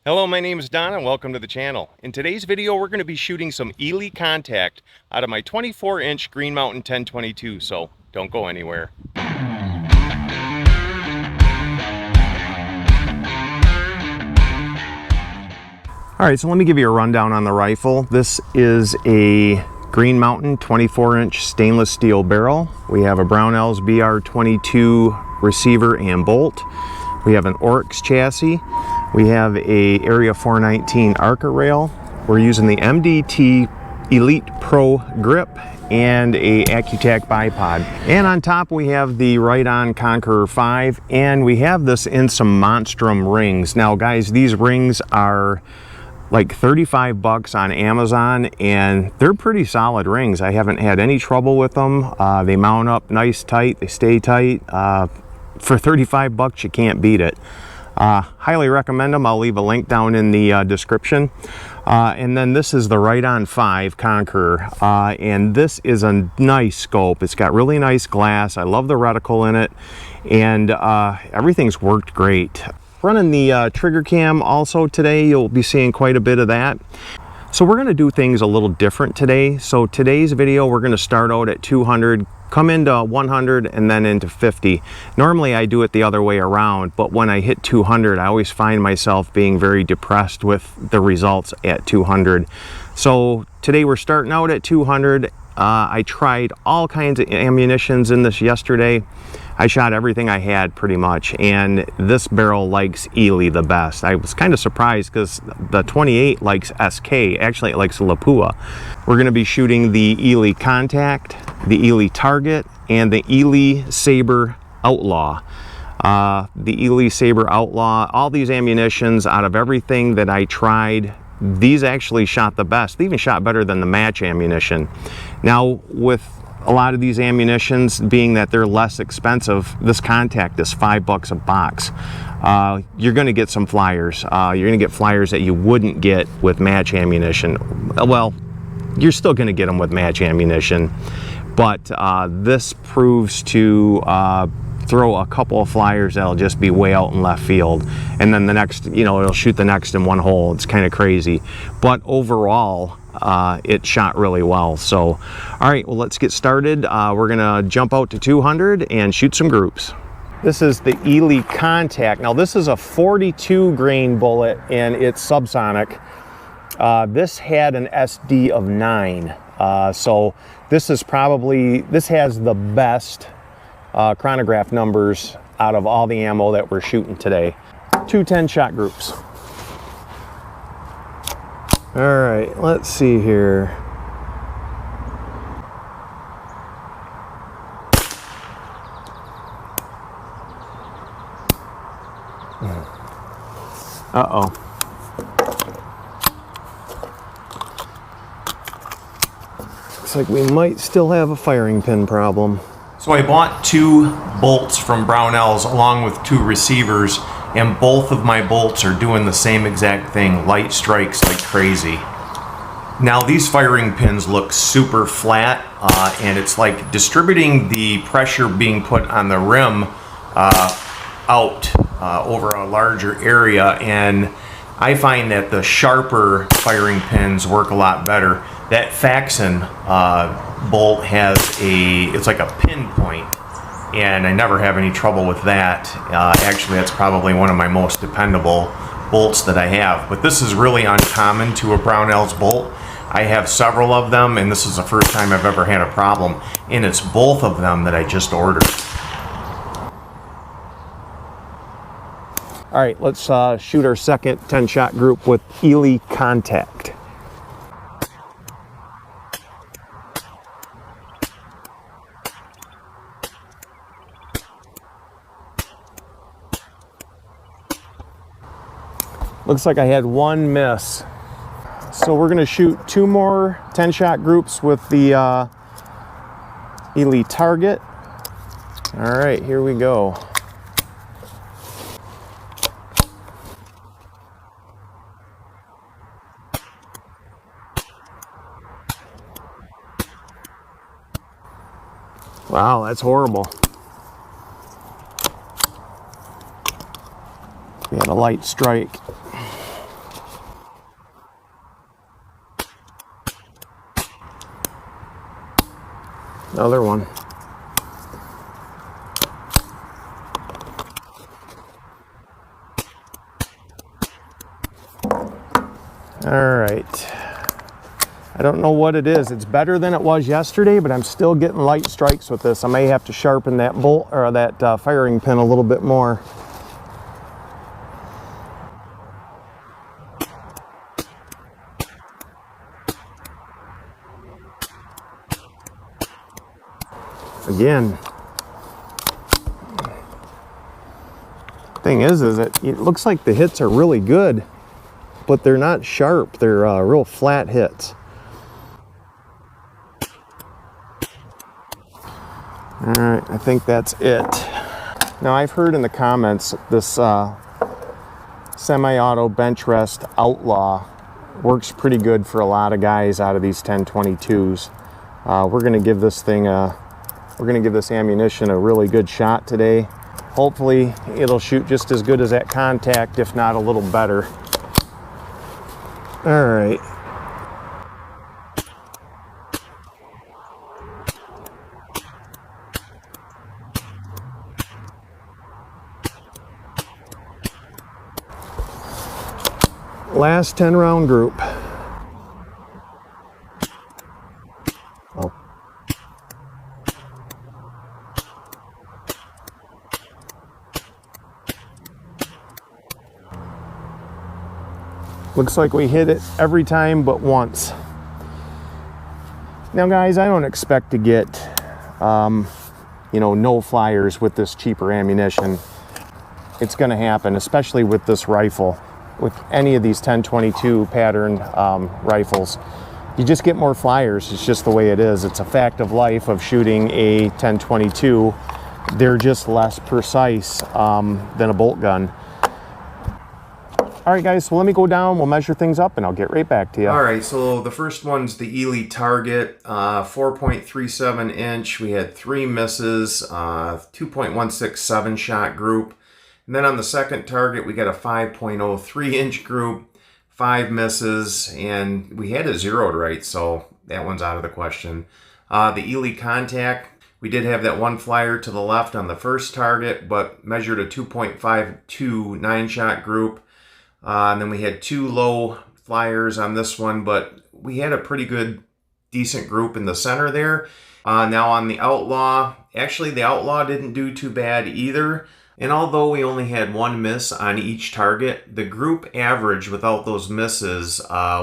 Hello, my name is Don and welcome to the channel. In today's video we're going to be shooting some Eley contact out of my 24-inch Green Mountain 1022, so don't go anywhere. Alright, so let me give you a rundown on the rifle. This is a Green Mountain 24-inch stainless steel barrel. We have a Brownells BR22 receiver and bolt. We have an Oryx chassis. We have a Area 419 ARCA rail. We're using the MDT Elite Pro grip and a Accu-Tac Bipod. And on top we have the Right-On Conqueror 5, and we have this in some Monstrum rings. Now guys, these rings are like 35 bucks on Amazon, and they're pretty solid rings. I haven't had any trouble with them. They mount up nice tight, they stay tight. For 35 bucks you can't beat it. Highly recommend them. I'll leave a link down in the description. And then this is the Right-On 5 Conqueror, and this is a nice scope. It's got really nice glass. I love the reticle in it, and everything's worked great. Running the trigger cam also today. You'll be seeing quite a bit of that. So we're going to do things a little different today. So today's video we're going to start out at 200, come into 100, and then into 50. Normally I do it the other way around, but when I hit 200 I always find myself being very depressed with the results at 200. So today we're starting out at 200. I tried all kinds of ammunitions in this yesterday. I shot everything I had pretty much, and this barrel likes Eley the best. I was kind of surprised because the 28 likes SK, actually it likes Lapua. We're going to be shooting the Eley Contact, the Eley Target, and the Eley Saber Outlaw. The Eley Saber Outlaw, all these ammunitions, out of everything that I tried, these actually shot the best. They even shot better than the match ammunition. Now with a lot of these ammunitions, being that they're less expensive, this Contact is 5 bucks a box. You're going to get some flyers. You're going to get flyers that you wouldn't get with match ammunition. Well, you're still going to get them with match ammunition, but this proves to throw a couple of flyers that'll just be way out in left field, and then the next, you know, it'll shoot the next in one hole. It's kind of crazy, but overall it shot really well. So all right, well, let's get started. We're gonna jump out to 200 and shoot some groups. This is the Eley Contact. Now this is a 42 grain bullet and it's subsonic. This had an SD of 9, so this is probably, this has the best chronograph numbers out of all the ammo that we're shooting today. 2 10-shot groups. All right, let's see here. Uh-oh. Looks like we might still have a firing pin problem. So I bought 2 bolts from Brownells along with 2 receivers, and both of my bolts are doing the same exact thing, light strikes like crazy. Now these firing pins look super flat, and it's like distributing the pressure being put on the rim out over a larger area, and I find that the sharper firing pins work a lot better. That Faxon bolt has it's like a pinpoint, and I never have any trouble with that. Actually, that's probably one of my most dependable bolts that I have. But this is really uncommon to a Brownells bolt. I have several of them, and this is the first time I've ever had a problem, and it's both of them that I just ordered. All right, let's shoot our second 10-shot group with Eley Contact. Looks like I had 1 miss. So we're gonna shoot 2 more 10-shot groups with the Eley Target. All right, here we go. Wow, that's horrible. We had a light strike. Another one. All right. I don't know what it is. It's better than it was yesterday, but I'm still getting light strikes with this. I may have to sharpen that bolt or that firing pin a little bit more. Again, thing is it looks like the hits are really good, but they're not sharp. They're real flat hits. All right, I think that's it. Now, I've heard in the comments this semi-auto bench rest Outlaw works pretty good for a lot of guys out of these 1022s. We're gonna give this thing this ammunition a really good shot today. Hopefully it'll shoot just as good as that Contact, if not a little better. All right. Last 10 round group. Oh. Looks like we hit it every time but once. Now guys, I don't expect to get no flyers with this cheaper ammunition. It's going to happen, especially with this rifle. With any of these 1022 pattern rifles, you just get more flyers. It's just the way it is. It's a fact of life of shooting a 1022. They're just less precise than a bolt gun. All right, guys, so let me go down. We'll measure things up, and I'll get right back to you. All right, so the first one's the Eley Target, 4.37 inch. We had 3 misses, 2.167 shot group. And then on the second target, we got a 5.03 inch group, 5 misses, and we had it zeroed right, so that one's out of the question. The Eley Contact, we did have that one flyer to the left on the first target, but measured a 2.52 9-shot group. And then we had 2 low flyers on this one, but we had a pretty good, decent group in the center there. Now on the Outlaw, actually the Outlaw didn't do too bad either. And although we only had 1 miss on each target, the group average without those misses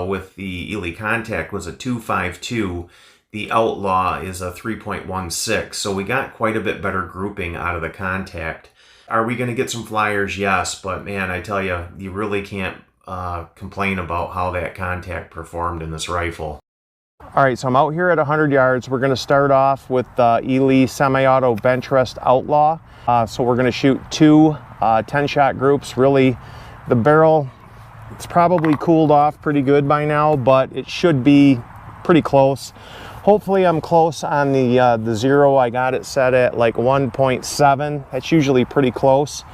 with the Eley Contact was a 2.52. The Outlaw is a 3.16. So we got quite a bit better grouping out of the Contact. Are we going to get some flyers? Yes, but man, I tell you, you really can't complain about how that Contact performed in this rifle. All right, so I'm out here at 100 yards. We're going to start off with Eley Semi-Auto Bench Rest Outlaw. So we're going to shoot 2 10-shot groups. Really, the barrel, it's probably cooled off pretty good by now, but it should be pretty close. Hopefully I'm close on the zero. I got it set at like 1.7. That's usually pretty close.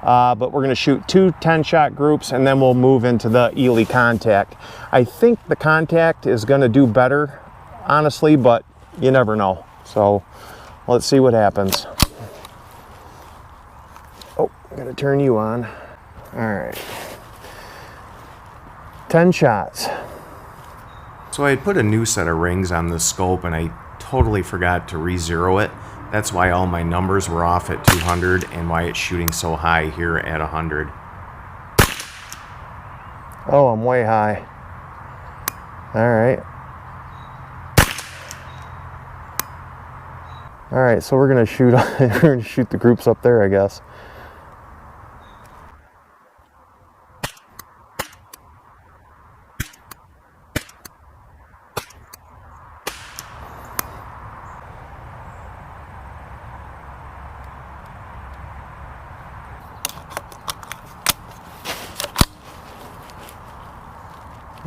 But we're going to shoot 2 10-shot groups, and then we'll move into the Eley Contact. I think the Contact is going to do better, honestly, but you never know. So let's see what happens. Oh, I'm going to turn you on. All right. 10 shots. So I had put a new set of rings on this scope, and I totally forgot to re-zero it. That's why all my numbers were off at 200 and why it's shooting so high here at 100. Oh, I'm way high. All right. All right, so we're gonna shoot the groups up there, I guess.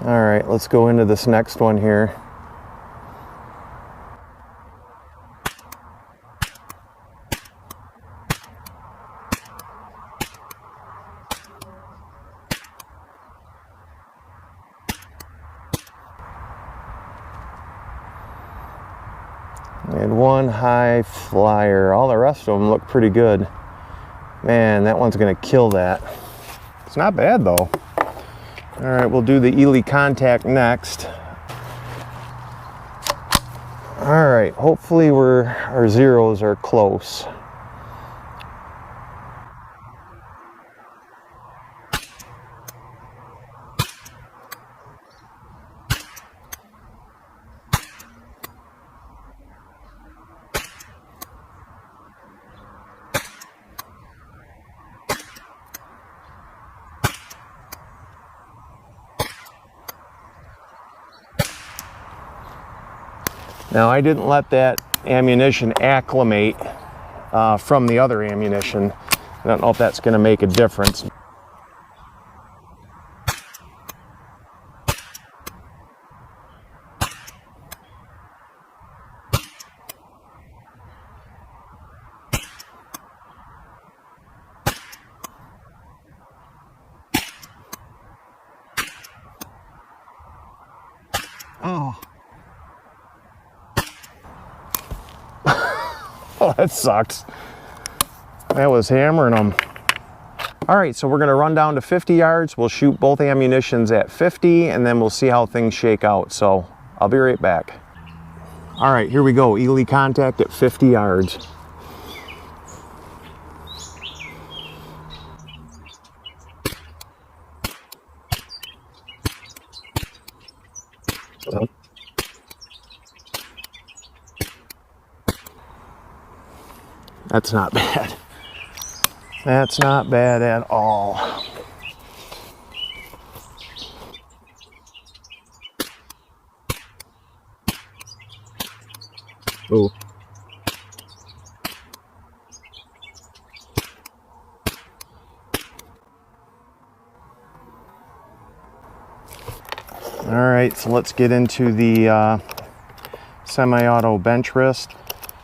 All right, let's go into this next one here. And one high flyer. All the rest of them look pretty good. Man, that one's gonna kill that. It's not bad though. All right, we'll do the Eley contact next. All right, hopefully our zeros are close. Now I didn't let that ammunition acclimate from the other ammunition. I don't know if that's going to make a difference. Oh. Oh, that sucks. That was hammering them. All right, so we're gonna run down to 50 yards. We'll shoot both ammunitions at 50 and then we'll see how things shake out. So I'll be right back. All right, here we go. Eley contact at 50 yards. That's not bad. That's not bad at all. Ooh. All right, so let's get into the semi-auto bench wrist.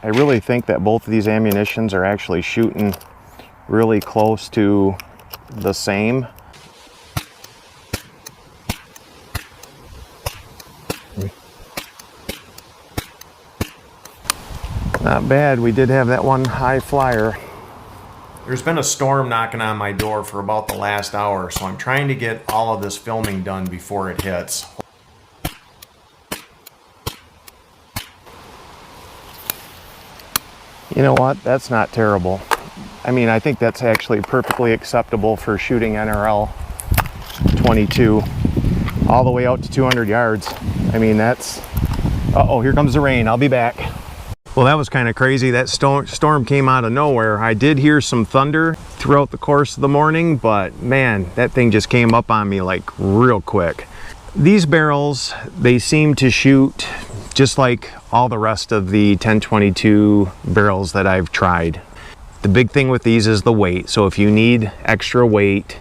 I really think that both of these ammunitions are actually shooting really close to the same. Not bad. We did have that one high flyer. There's been a storm knocking on my door for about the last hour, so I'm trying to get all of this filming done before it hits. You know what? That's not terrible. I mean, I think that's actually perfectly acceptable for shooting NRL 22 all the way out to 200 yards. I mean, that's... Uh-oh, here comes the rain. I'll be back. Well, that was kind of crazy. That storm came out of nowhere. I did hear some thunder throughout the course of the morning, but man, that thing just came up on me like real quick. These barrels, they seem to shoot just like all the rest of the 10-22 barrels that I've tried. The big thing with these is the weight. So if you need extra weight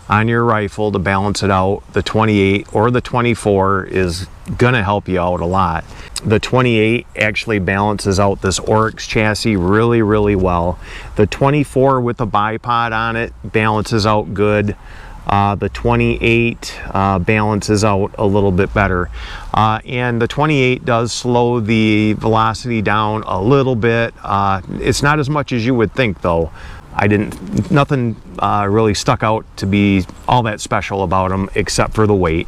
on your rifle to balance it out, the 28 or the 24 is gonna help you out a lot. The 28 actually balances out this Oryx chassis really, really well. The 24 with the bipod on it balances out good. The 28 balances out a little bit better. And the 28 does slow the velocity down a little bit. It's not as much as you would think though. Nothing really stuck out to be all that special about them except for the weight.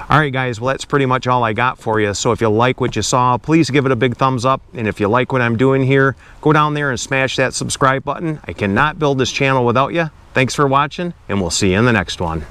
All right guys, well that's pretty much all I got for you. So if you like what you saw, please give it a big thumbs up. And if you like what I'm doing here, go down there and smash that subscribe button. I cannot build this channel without you. Thanks for watching, and we'll see you in the next one.